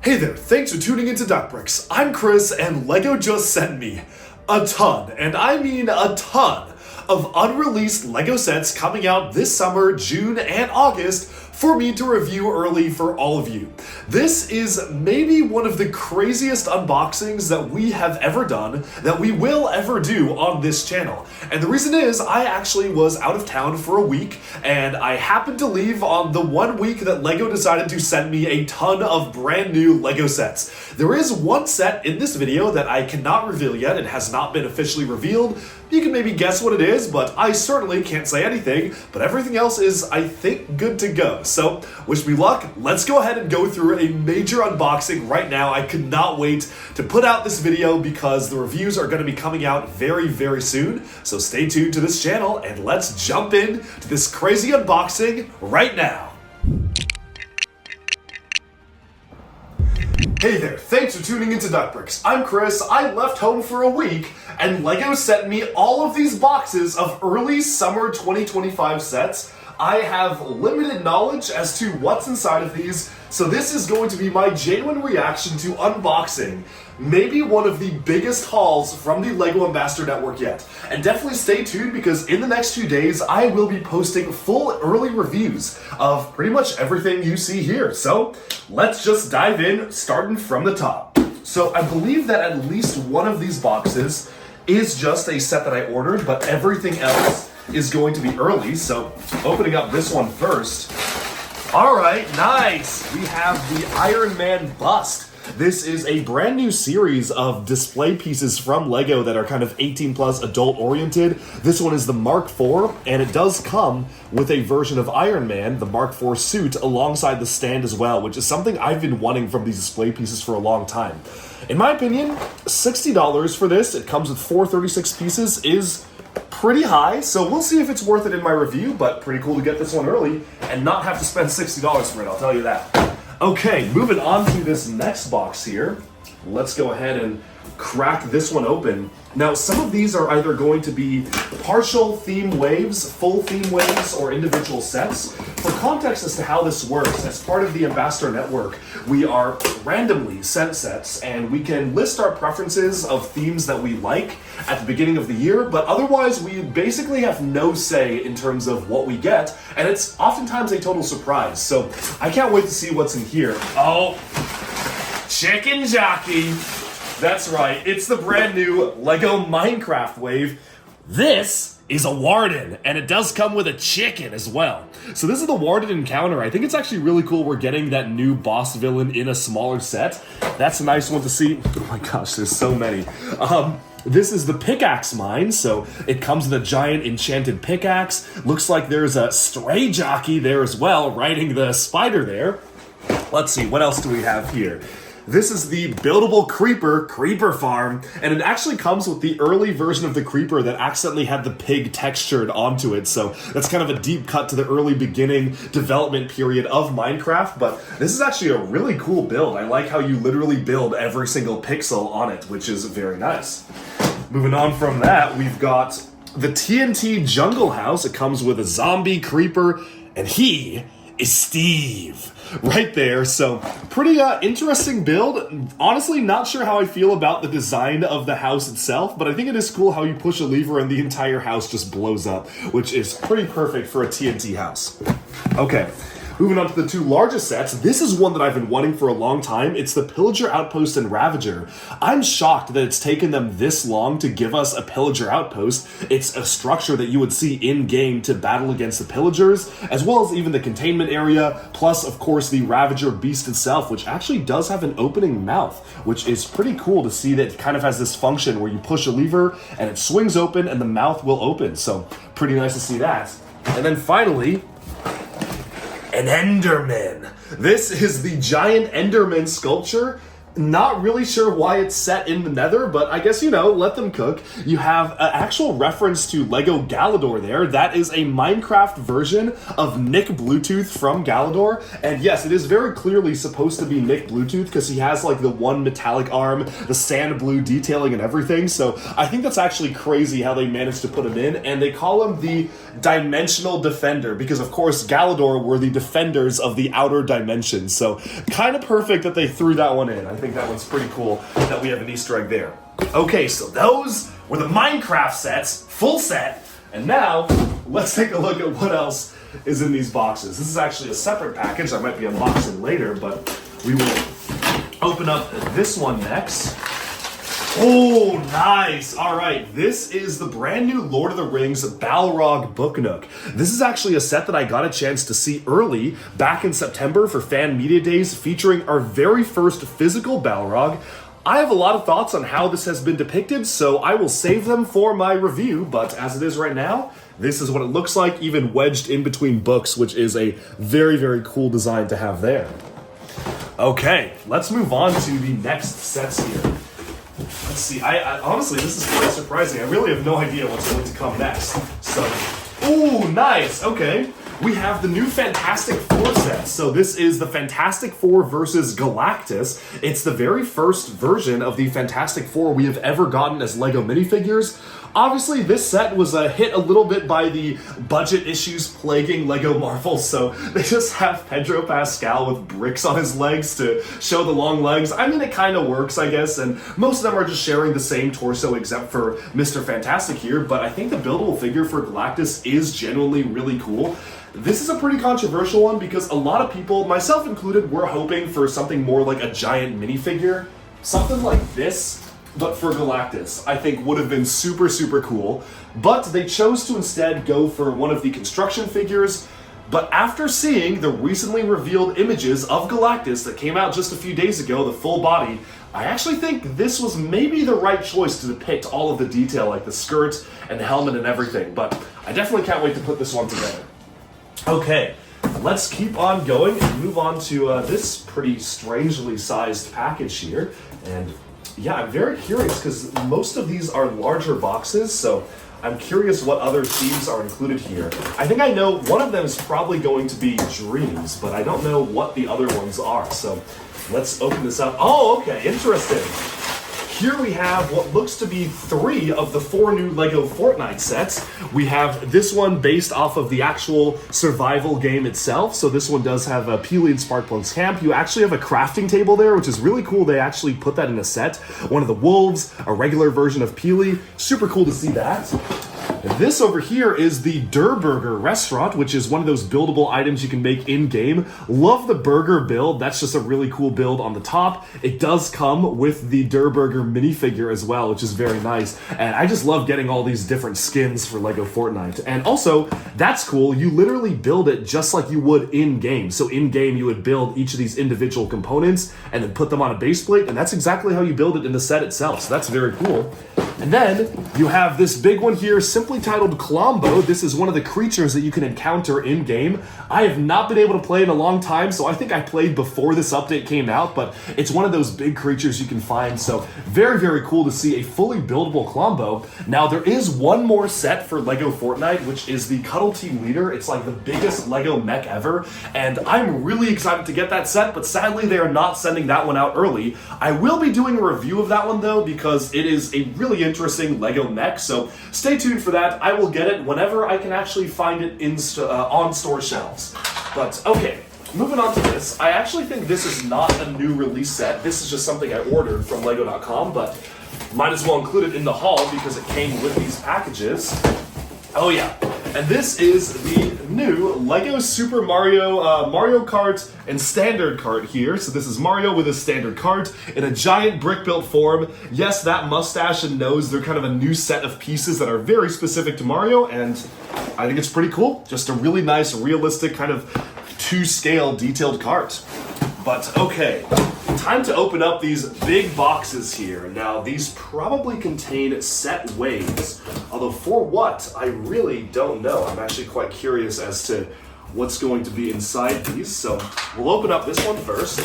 Hey there, thanks for tuning into Duckbricks. I'm Chris, and LEGO just sent me a ton, and I mean a ton, of unreleased LEGO sets coming out this summer, June, and August for me to review early for all of you. This is maybe one of the craziest unboxings that we have ever done, that we will ever do on this channel. And the reason is, I actually was out of town for a week, and I happened to leave on the 1 week that LEGO decided to send me a ton of brand new LEGO sets. There is one set in this video that I cannot reveal yet. It has not been officially revealed. You can maybe guess what it is, but I certainly can't say anything, but everything else is, I think, good to go. So, wish me luck. Let's go ahead and go through a major unboxing right now. I could not wait to put out this video because the reviews are going to be coming out very, very soon. So stay tuned to this channel and let's jump in to this crazy unboxing right now. Hey there, thanks for tuning into Duckbricks. I'm Chris, I left home for a week, and LEGO sent me all of these boxes of early summer 2025 sets. I have limited knowledge as to what's inside of these, so this is going to be my genuine reaction to unboxing maybe one of the biggest hauls from the LEGO Ambassador Network yet. And definitely stay tuned because in the next few days, I will be posting full early reviews of pretty much everything you see here. So let's just dive in, starting from the top. So I believe that at least one of these boxes is just a set that I ordered, but everything else is going to be early. So opening up this one first. All right, nice. We have the Iron Man bust. This is a brand new series of display pieces from LEGO that are kind of 18 plus adult oriented. This one is the Mark IV, and it does come with a version of Iron Man, the Mark IV suit, alongside the stand as well, which is something I've been wanting from these display pieces for a long time. In my opinion, $60 for this, it comes with 436 pieces, is pretty high, so we'll see if it's worth it in my review, but pretty cool to get this one early and not have to spend $60 for it, I'll tell you that. Okay, moving on to this next box here. Let's go ahead and crack this one open. Now, some of these are either going to be partial theme waves, full theme waves, or individual sets. For context as to how this works, as part of the Ambassador Network, we are randomly sent sets, and we can list our preferences of themes that we like at the beginning of the year, but otherwise we basically have no say in terms of what we get, and it's oftentimes a total surprise. So I can't wait to see what's in here. Oh, chicken jockey. That's right, it's the brand new LEGO Minecraft wave. This is a Warden, and it does come with a chicken as well. So this is the Warden encounter. I think it's actually really cool we're getting that new boss villain in a smaller set. That's a nice one to see. Oh my gosh, there's so many. This is the pickaxe mine, so it comes with a giant enchanted pickaxe. Looks like there's a stray jockey there as well, riding the spider there. Let's see, what else do we have here? This is the buildable creeper farm, and it actually comes with the early version of the creeper that accidentally had the pig textured onto it, so that's kind of a deep cut to the early beginning development period of Minecraft, but this is actually a really cool build. I like how you literally build every single pixel on it, which is very nice. Moving on from that, we've got the TNT Jungle House. It comes with a zombie creeper, and he is Steve right there. So pretty interesting build. Honestly, not sure how I feel about the design of the house itself, but I think it is cool how you push a lever and the entire house just blows up, which is pretty perfect for a TNT house. Okay, moving on to the two largest sets. This is one that I've been wanting for a long time. It's the Pillager Outpost and Ravager. I'm shocked that it's taken them this long to give us a Pillager Outpost. It's a structure that you would see in-game to battle against the Pillagers, as well as even the containment area, plus, of course, the Ravager beast itself, which actually does have an opening mouth, which is pretty cool to see that it kind of has this function where you push a lever and it swings open and the mouth will open. So pretty nice to see that. And then finally, an Enderman. This is the giant Enderman sculpture. Not really sure why it's set in the Nether, but I guess, let them cook. You have an actual reference to Lego Galador there. That is a Minecraft version of Nick Bluetooth from Galador. And yes, it is very clearly supposed to be Nick Bluetooth because he has like the one metallic arm, the sand blue detailing and everything. So I think that's actually crazy how they managed to put him in. And they call him the Dimensional Defender because, of course, Galador were the defenders of the outer dimensions. So kind of perfect that they threw that one in. I think that one's pretty cool that we have an Easter egg there. Okay, so those were the Minecraft sets, full set, and now let's take a look at what else is in these boxes. This is actually a separate package I might be unboxing later, but we will open up this one next. Oh, nice. All right, this is the brand new Lord of the Rings Balrog Book Nook. This is actually a set that I got a chance to see early back in September for Fan Media Days, featuring our very first physical Balrog. I have a lot of thoughts on how this has been depicted, so I will save them for my review, but as it is right now, this is what it looks like, even wedged in between books, which is a very, very cool design to have there. Okay, let's move on to the next sets here. Let's see, I honestly, this is quite surprising. I really have no idea what's going to come next. So, ooh, nice, okay. We have the new Fantastic Four set. So this is the Fantastic Four versus Galactus. It's the very first version of the Fantastic Four we have ever gotten as Lego minifigures. Obviously, this set was hit a little bit by the budget issues plaguing Lego Marvel, so they just have Pedro Pascal with bricks on his legs to show the long legs. I mean, it kind of works, I guess, and most of them are just sharing the same torso except for Mr. Fantastic here, but I think the buildable figure for Galactus is genuinely really cool. This is a pretty controversial one because a lot of people, myself included, were hoping for something more like a giant minifigure. Something like this, but for Galactus, I think would have been super, super cool. But they chose to instead go for one of the construction figures. But after seeing the recently revealed images of Galactus that came out just a few days ago, the full body, I actually think this was maybe the right choice to depict all of the detail, like the skirt and the helmet and everything. But I definitely can't wait to put this one together. Okay, let's keep on going and move on to this pretty strangely sized package here. And yeah, I'm very curious because most of these are larger boxes, so I'm curious what other themes are included here. I think I know one of them is probably going to be dreams, but I don't know what the other ones are. So let's open this up. Oh, okay, interesting. Here we have what looks to be 3 of the 4 new Lego Fortnite sets. We have this one based off of the actual survival game itself. So this one does have a Peely and Sparkplug's camp. You actually have a crafting table there, which is really cool. They actually put that in a set. One of the wolves, a regular version of Peely. Super cool to see that. And this over here is the Der Burger restaurant, which is one of those buildable items you can make in-game. Love the burger build. That's just a really cool build on the top. It does come with the Der Burger minifigure as well, which is very nice. And I just love getting all these different skins for Lego Fortnite. And also, that's cool. You literally build it just like you would in-game. So in-game, you would build each of these individual components and then put them on a base plate. And that's exactly how you build it in the set itself. So that's very cool. And then you have this big one here, simply titled Klombo. This is one of the creatures that you can encounter in-game. I have not been able to play in a long time, so I think I played before this update came out, but it's one of those big creatures you can find, so very, very cool to see a fully buildable Klombo. Now, there is one more set for Lego Fortnite, which is the Cuddle Team Leader. It's like the biggest Lego mech ever, and I'm really excited to get that set, but sadly, they are not sending that one out early. I will be doing a review of that one, though, because it is a really interesting Lego mech, so stay tuned for that. I will get it whenever I can actually find it in on store shelves. But okay, moving on to this. I actually think this is not a new release set. This is just something I ordered from Lego.com, but might as well include it in the haul because it came with these packages. Oh yeah, and this is the new Lego Super Mario Mario Kart and Standard Kart here. So this is Mario with a standard kart in a giant brick-built form. Yes, that mustache and nose, they're kind of a new set of pieces that are very specific to Mario, and I think it's pretty cool. Just a really nice, realistic, kind of to-scale detailed kart. But okay, time to open up these big boxes here. Now, these probably contain set waves, although for what, I really don't know. I'm actually quite curious as to what's going to be inside these, so we'll open up this one first.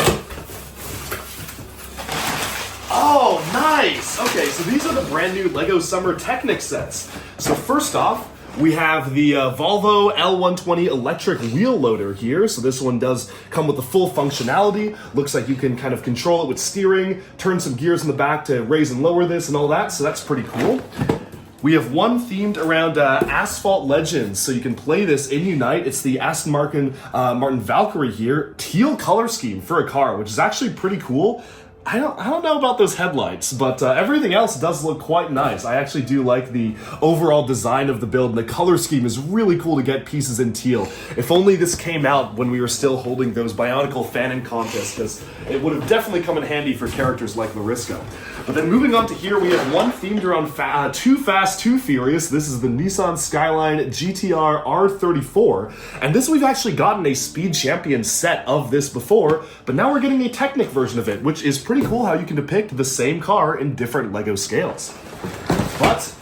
Nice! Okay, so these are the brand new LEGO Summer Technic sets. So first off, we have the Volvo L120 electric wheel loader here. So this one does come with the full functionality. Looks like you can kind of control it with steering, turn some gears in the back to raise and lower this and all that. So that's pretty cool. We have one themed around Asphalt Legends, so you can play this in Unite. It's the Aston Martin Valkyrie here. Teal color scheme for a car, which is actually pretty cool. I don't know about those headlights, but everything else does look quite nice. I actually do like the overall design of the build, and the color scheme is really cool to get pieces in teal. If only this came out when we were still holding those Bionicle Fanon contests, because it would have definitely come in handy for characters like Mariska. But then moving on to here, we have one themed around Too Fast, Too Furious. This is the Nissan Skyline GTR R34, and this we've actually gotten a Speed Champion set of this before, but now we're getting a Technic version of it, which is pretty cool how you can depict the same car in different LEGO scales. But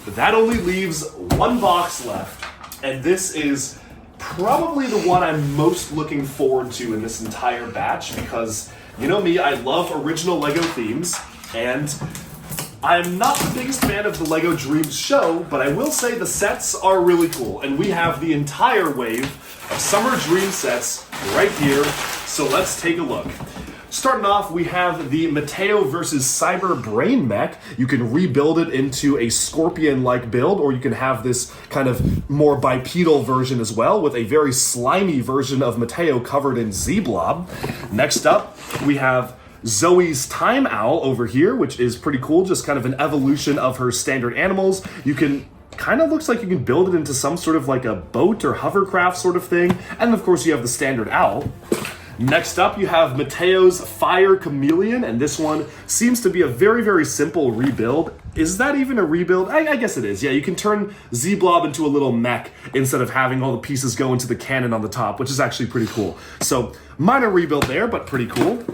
that only leaves one box left, and this is probably the one I'm most looking forward to in this entire batch, because you know me, I love original LEGO themes, and I'm not the biggest fan of the LEGO Dreams show, but I will say the sets are really cool, and we have the entire wave of Summer Dream sets right here, so let's take a look. Starting off, we have the Mateo versus Cyber Brain Mech. You can rebuild it into a Scorpion-like build, or you can have this kind of more bipedal version as well, with a very slimy version of Mateo covered in Z-Blob. Next up, we have Zoe's Time Owl over here, which is pretty cool, just kind of an evolution of her standard animals. You can kind of looks like you can build it into some sort of like a boat or hovercraft sort of thing. And of course, you have the standard owl. Next up, you have Mateo's Fire Chameleon, and this one seems to be a very, very simple rebuild. Is that even a rebuild? I guess it is. Yeah, you can turn Z-Blob into a little mech instead of having all the pieces go into the cannon on the top, which is actually pretty cool. So, minor rebuild there, but pretty cool.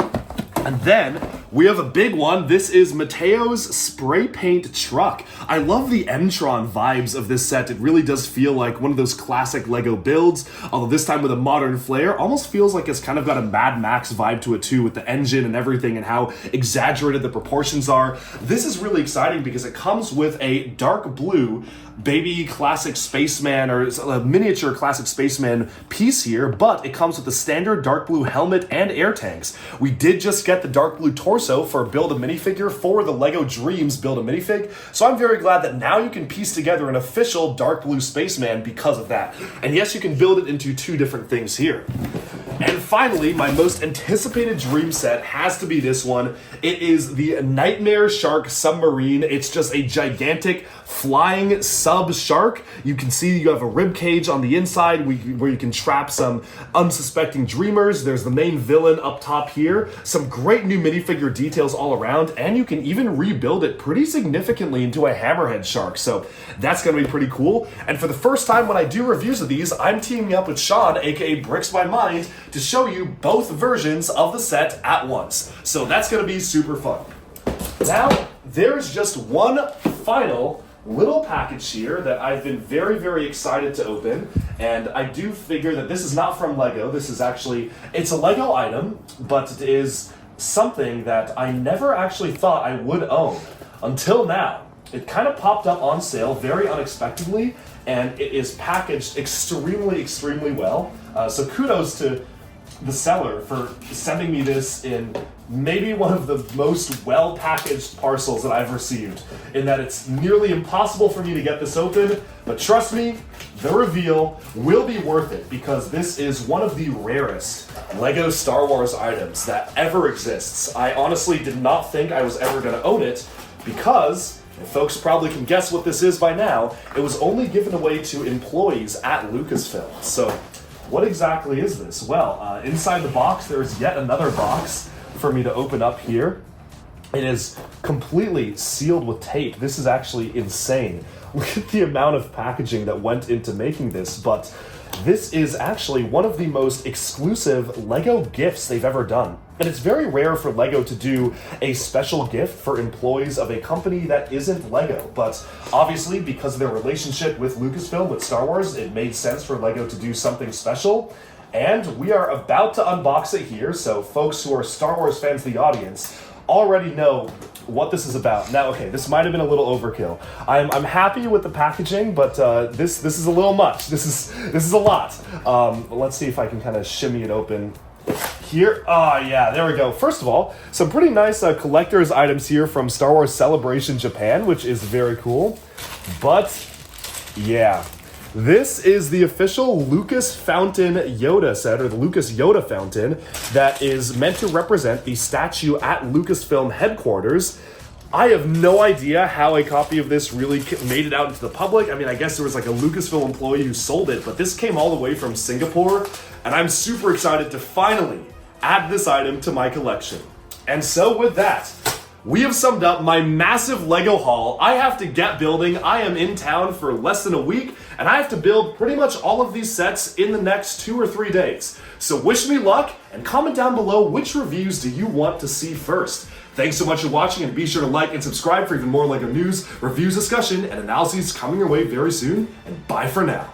And then we have a big one. This is Mateo's Spray Paint Truck. I love the M-Tron vibes of this set. It really does feel like one of those classic LEGO builds, although this time with a modern flair. Almost feels like it's kind of got a Mad Max vibe to it too, with the engine and everything and how exaggerated the proportions are. This is really exciting because it comes with a dark blue baby classic spaceman, or a miniature classic spaceman piece here, but it comes with the standard dark blue helmet and air tanks. We did just get the dark blue torso for Build a Minifigure for the LEGO Dreams Build a Minifig, so I'm very glad that now you can piece together an official dark blue spaceman because of that. And yes, you can build it into two different things here. And finally, my most anticipated dream set has to be this one. It is the Nightmare Shark Submarine. It's just a gigantic flying sub shark. You can see you have a rib cage on the inside where you can trap some unsuspecting dreamers. There's the main villain up top here. Some great new minifigure details all around, and you can even rebuild it pretty significantly into a hammerhead shark. So that's going to be pretty cool. And for the first time when I do reviews of these, I'm teaming up with Sean, aka Bricks by Mind, to show you both versions of the set at once. So that's going to be super fun. Now, there's just one final little package here that I've been very, very excited to open, and I do figure that this is not from LEGO. This is actually, it's a LEGO item, but it is something that I never actually thought I would own until now. It kind of popped up on sale very unexpectedly, and it is packaged extremely, extremely well. So kudos to the seller for sending me this in maybe one of the most well-packaged parcels that I've received, in that it's nearly impossible for me to get this open, but trust me, the reveal will be worth it, because this is one of the rarest LEGO Star Wars items that ever exists. I honestly did not think I was ever going to own it, because, and folks probably can guess what this is by now, it was only given away to employees at Lucasfilm. So what exactly is this? Well, inside the box, there's yet another box for me to open up here. It is completely sealed with tape. This is actually insane. Look at the amount of packaging that went into making this, but this is actually one of the most exclusive LEGO gifts they've ever done. And it's very rare for LEGO to do a special gift for employees of a company that isn't LEGO. But obviously, because of their relationship with Lucasfilm, with Star Wars, it made sense for LEGO to do something special. And we are about to unbox it here, so folks who are Star Wars fans of the audience already know what this is about. Now, okay, this might have been a little overkill. I'm happy with the packaging, but this is a little much. This is a lot. Let's see if I can kind of shimmy it open here. Yeah, there we go. First of all, some pretty nice collector's items here from Star Wars Celebration Japan, which is very cool. But yeah, this is the official Lucas Fountain Yoda set, or the Lucas Yoda Fountain, that is meant to represent the statue at Lucasfilm headquarters. I have no idea how a copy of this really made it out into the public. I mean, I guess there was like a Lucasfilm employee who sold it, but this came all the way from Singapore, and I'm super excited to finally add this item to my collection. And so with that, we have summed up my massive Lego haul. I have to get building. I am in town for less than a week, and I have to build pretty much all of these sets in the next 2 or 3 days. So wish me luck, and comment down below which reviews do you want to see first. Thanks so much for watching, and be sure to like and subscribe for even more LEGO news, reviews, discussion, and analyses coming your way very soon, and bye for now.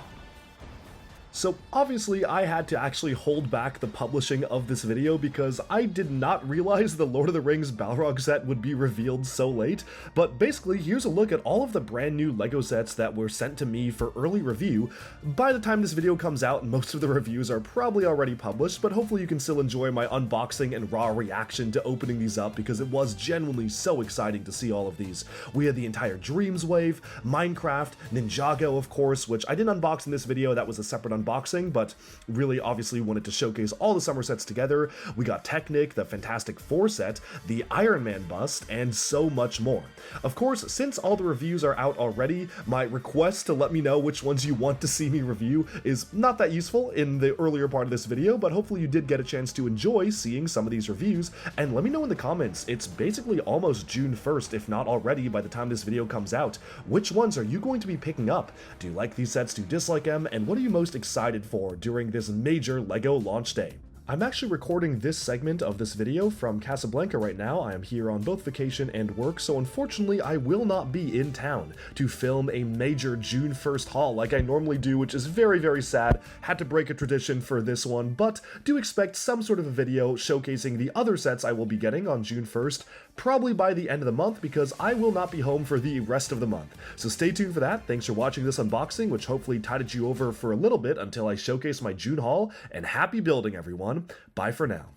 So obviously I had to actually hold back the publishing of this video because I did not realize the Lord of the Rings Balrog set would be revealed so late, but basically here's a look at all of the brand new LEGO sets that were sent to me for early review. By the time this video comes out, most of the reviews are probably already published, but hopefully you can still enjoy my unboxing and raw reaction to opening these up because it was genuinely so exciting to see all of these. We had the entire Dreams wave, Minecraft, Ninjago of course, which I didn't unbox in this video, that was a separate unboxing, but really obviously wanted to showcase all the summer sets together. We got Technic, the Fantastic Four set, the Iron Man bust, and so much more. Of course, since all the reviews are out already, my request to let me know which ones you want to see me review is not that useful in the earlier part of this video, but hopefully you did get a chance to enjoy seeing some of these reviews, and let me know in the comments. It's basically almost June 1st, if not already by the time this video comes out. Which ones are you going to be picking up? Do you like these sets? Do you dislike them? And what are you most excited for during this major LEGO launch day? I'm actually recording this segment of this video from Casablanca right now. I am here on both vacation and work, so unfortunately I will not be in town to film a major June 1st haul like I normally do, which is very, very sad. Had to break a tradition for this one, but do expect some sort of a video showcasing the other sets I will be getting on June 1st, probably by the end of the month, because I will not be home for the rest of the month. So stay tuned for that. Thanks for watching this unboxing, which hopefully tided you over for a little bit until I showcase my June haul, and happy building, everyone. Bye for now.